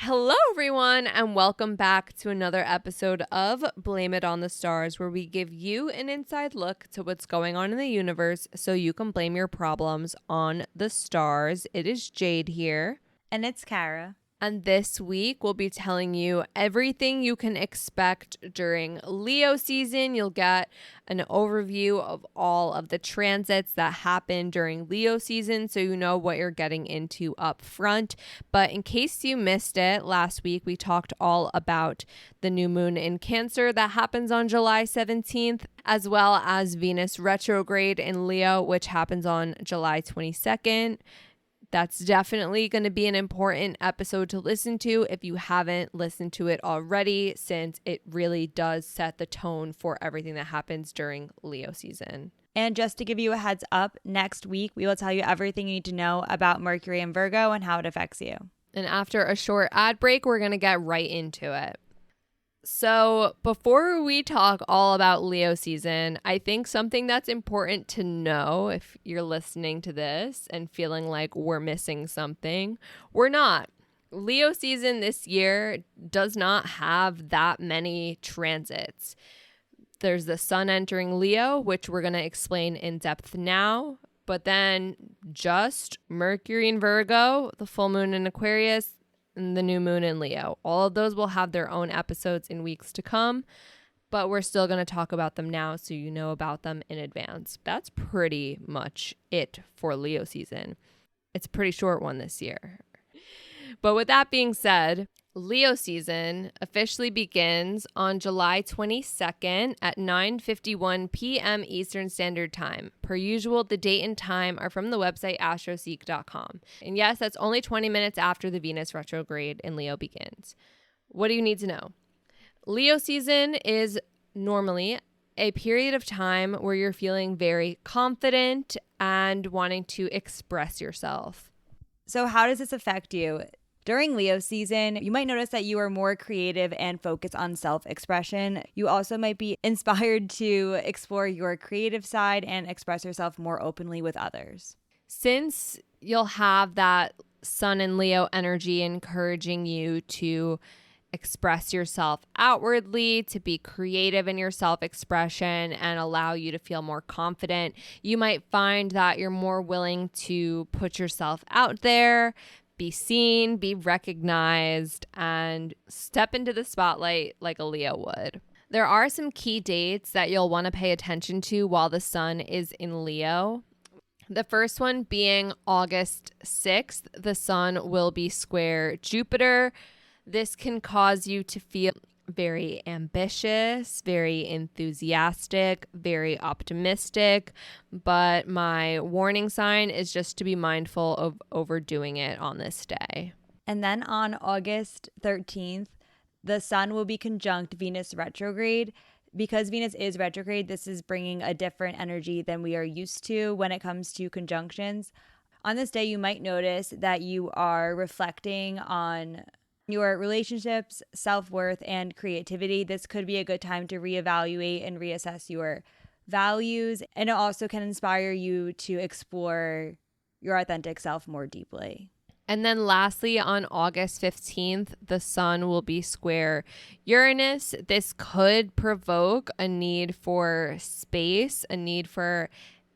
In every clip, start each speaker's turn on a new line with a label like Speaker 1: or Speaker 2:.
Speaker 1: Hello, everyone, and welcome back to another episode of Blame It on the Stars, where we give you an inside look to what's going on in the universe so you can blame your problems on the stars. It is Jade here.
Speaker 2: And it's Kara.
Speaker 1: And this week, we'll be telling you everything you can expect during Leo season. You'll get an overview of all of the transits that happen during Leo season, so you know what you're getting into up front. But in case you missed it, last week we talked all about the new moon in Cancer that happens on July 17th, as well as Venus retrograde in Leo, which happens on July 22nd. That's definitely going to be an important episode to listen to if you haven't listened to it already, since it really does set the tone for everything that happens during Leo season.
Speaker 2: And just to give you a heads up, next week we will tell you everything you need to know about Mercury and Virgo and how it affects you.
Speaker 1: And after a short ad break, we're going to get right into it. So before we talk all about Leo season, I think something that's important to know if you're listening to this and feeling like we're missing something, we're not. Leo season this year does not have that many transits. There's the sun entering Leo, which we're going to explain in depth now, but then just Mercury in Virgo, the full moon in Aquarius, and the new moon in Leo. All of those will have their own episodes in weeks to come, but we're still going to talk about them now so you know about them in advance. That's pretty much it for Leo season. It's a pretty short one this year. But with that being said, Leo season officially begins on July 22nd at 9:51 p.m. Eastern Standard Time. Per usual, the date and time are from the website astroseek.com. And yes, that's only 20 minutes after the Venus retrograde in Leo begins. What do you need to know? Leo season is normally a period of time where you're feeling very confident and wanting to express yourself.
Speaker 2: So how does this affect you? During Leo season, you might notice that you are more creative and focused on self-expression. You also might be inspired to explore your creative side and express yourself more openly with others.
Speaker 1: Since you'll have that Sun and Leo energy encouraging you to express yourself outwardly, to be creative in your self-expression and allow you to feel more confident, you might find that you're more willing to put yourself out there, be seen, be recognized, and step into the spotlight like a Leo would. There are some key dates that you'll want to pay attention to while the sun is in Leo. The first one being August 6th, the sun will be square Jupiter. This can cause you to feel very ambitious, very enthusiastic, very optimistic, but my warning sign is just to be mindful of overdoing it on this day.
Speaker 2: And then on August 13th, the sun will be conjunct Venus retrograde. Because Venus is retrograde, this is bringing a different energy than we are used to when it comes to conjunctions. On this day, you might notice that you are reflecting on your relationships, self-worth, and creativity. This could be a good time to reevaluate and reassess your values, and it also can inspire you to explore your authentic self more deeply.
Speaker 1: And then lastly, on August 15th, the sun will be square Uranus. This could provoke a need for space, a need for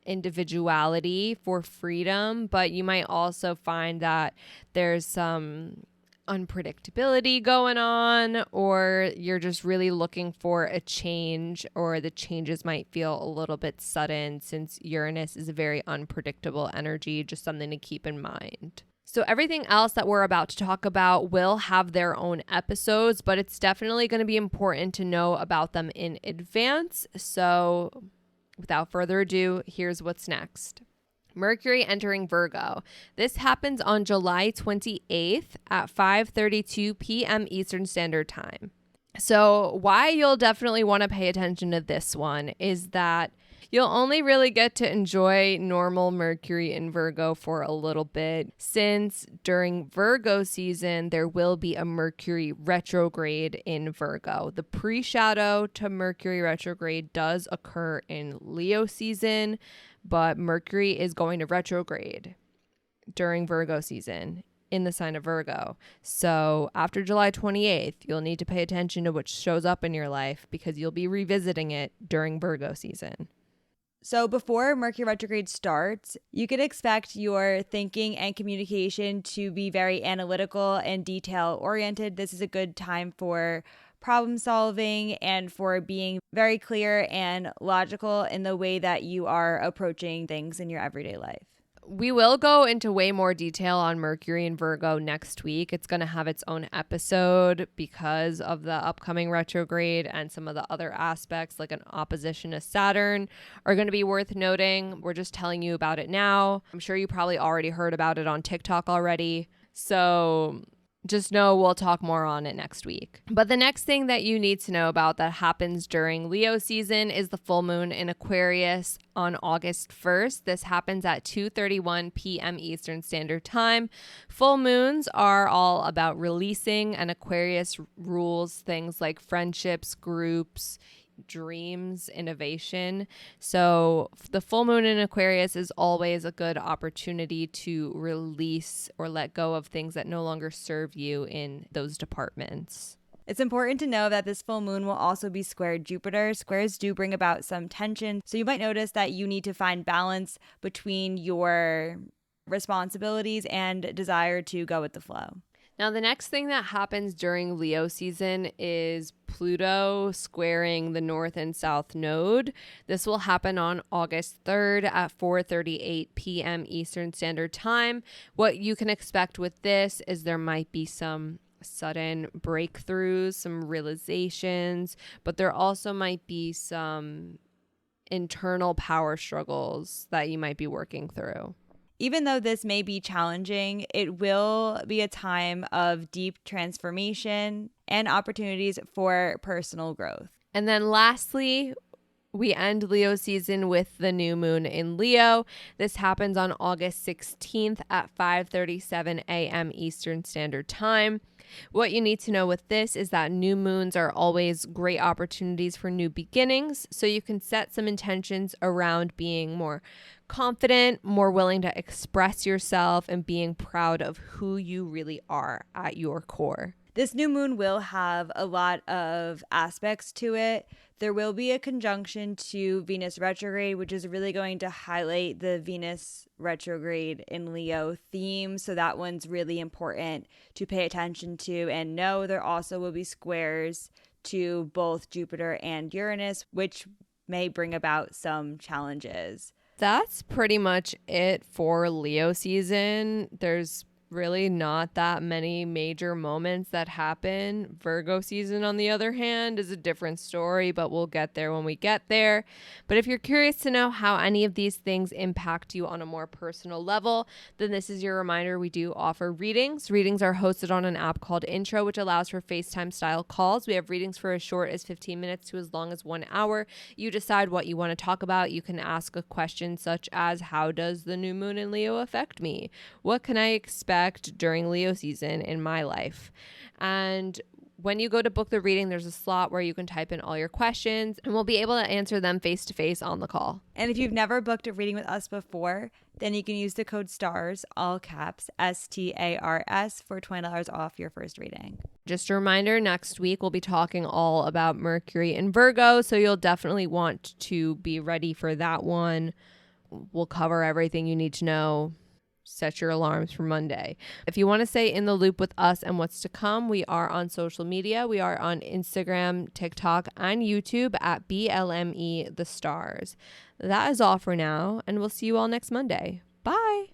Speaker 1: individuality, for freedom, but you might also find that there's some unpredictability going on, or you're just really looking for a change, or the changes might feel a little bit sudden since Uranus is a very unpredictable energy, just something to keep in mind. So everything else that we're about to talk about will have their own episodes, but it's definitely going to be important to know about them in advance. So without further ado, here's what's next. Mercury entering Virgo. This happens on July 28th at 5:32 p.m. Eastern Standard Time. So why you'll definitely want to pay attention to this one is that You'll only really get to enjoy normal Mercury in Virgo for a little bit, since during Virgo season, there will be a Mercury retrograde in Virgo. The pre-shadow to Mercury retrograde does occur in Leo season, but Mercury is going to retrograde during Virgo season in the sign of Virgo. So after July 28th, you'll need to pay attention to what shows up in your life because you'll be revisiting it during Virgo season.
Speaker 2: So before Mercury retrograde starts, you could expect your thinking and communication to be very analytical and detail oriented. This is a good time for problem solving and for being very clear and logical in the way that you are approaching things in your everyday life.
Speaker 1: We will go into way more detail on Mercury and Virgo next week. It's going to have its own episode because of the upcoming retrograde, and some of the other aspects like an opposition to Saturn are going to be worth noting. We're just telling you about it now. I'm sure you probably already heard about it on TikTok already. So just know we'll talk more on it next week. But the next thing that you need to know about that happens during Leo season is the full moon in Aquarius on August 1st. This happens at 2:31 p.m. Eastern Standard Time. Full moons are all about releasing, and Aquarius rules things like friendships, groups, dreams, innovation. So the full moon in Aquarius is always a good opportunity to release or let go of things that no longer serve you in those departments.
Speaker 2: It's important to know that this full moon will also be squared Jupiter. Squares do bring about some tension, so you might notice that you need to find balance between your responsibilities and desire to go with the flow.
Speaker 1: Now, the next thing that happens during Leo season is Pluto squaring the North and South node. This will happen on August 3rd at 4:38 p.m. Eastern Standard Time. What you can expect with this is there might be some sudden breakthroughs, some realizations, but there also might be some internal power struggles that you might be working through.
Speaker 2: Even though this may be challenging, it will be a time of deep transformation and opportunities for personal growth.
Speaker 1: And then lastly, we end Leo season with the new moon in Leo. This happens on August 16th at 5:37 a.m. Eastern Standard Time. What you need to know with this is that new moons are always great opportunities for new beginnings. So you can set some intentions around being more confident, more willing to express yourself, and being proud of who you really are at your core.
Speaker 2: This new moon will have a lot of aspects to it. There will be a conjunction to Venus retrograde, which is really going to highlight the Venus retrograde in Leo theme. So that one's really important to pay attention to. And no, there also will be squares to both Jupiter and Uranus, which may bring about some challenges.
Speaker 1: That's pretty much it for Leo season. There's really not that many major moments that happen. Virgo season, on the other hand, is a different story, but we'll get there when we get there. But if you're curious to know how any of these things impact you on a more personal level, then this is your reminder. We do offer readings. Readings are hosted on an app called Intro, which allows for FaceTime style calls. We have readings for as short as 15 minutes to as long as 1 hour. You decide what you want to talk about. You can ask a question such as, how does the new moon in Leo affect me? What can I expect during Leo season in my life? And when you go to book the reading, there's a slot where you can type in all your questions, and we'll be able to answer them face to face on the call.
Speaker 2: And if you've never booked a reading with us before, then you can use the code STARS, all caps, STARS, for $20 off your first reading.
Speaker 1: Just a reminder, next week we'll be talking all about Mercury and Virgo, so you'll definitely want to be ready for that one. We'll cover everything you need to know. Set your alarms for Monday. If you want to stay in the loop with us and what's to come, we are on social media. We are on Instagram, TikTok, and YouTube at BLME The Stars. That is all for now, and we'll see you all next Monday. Bye.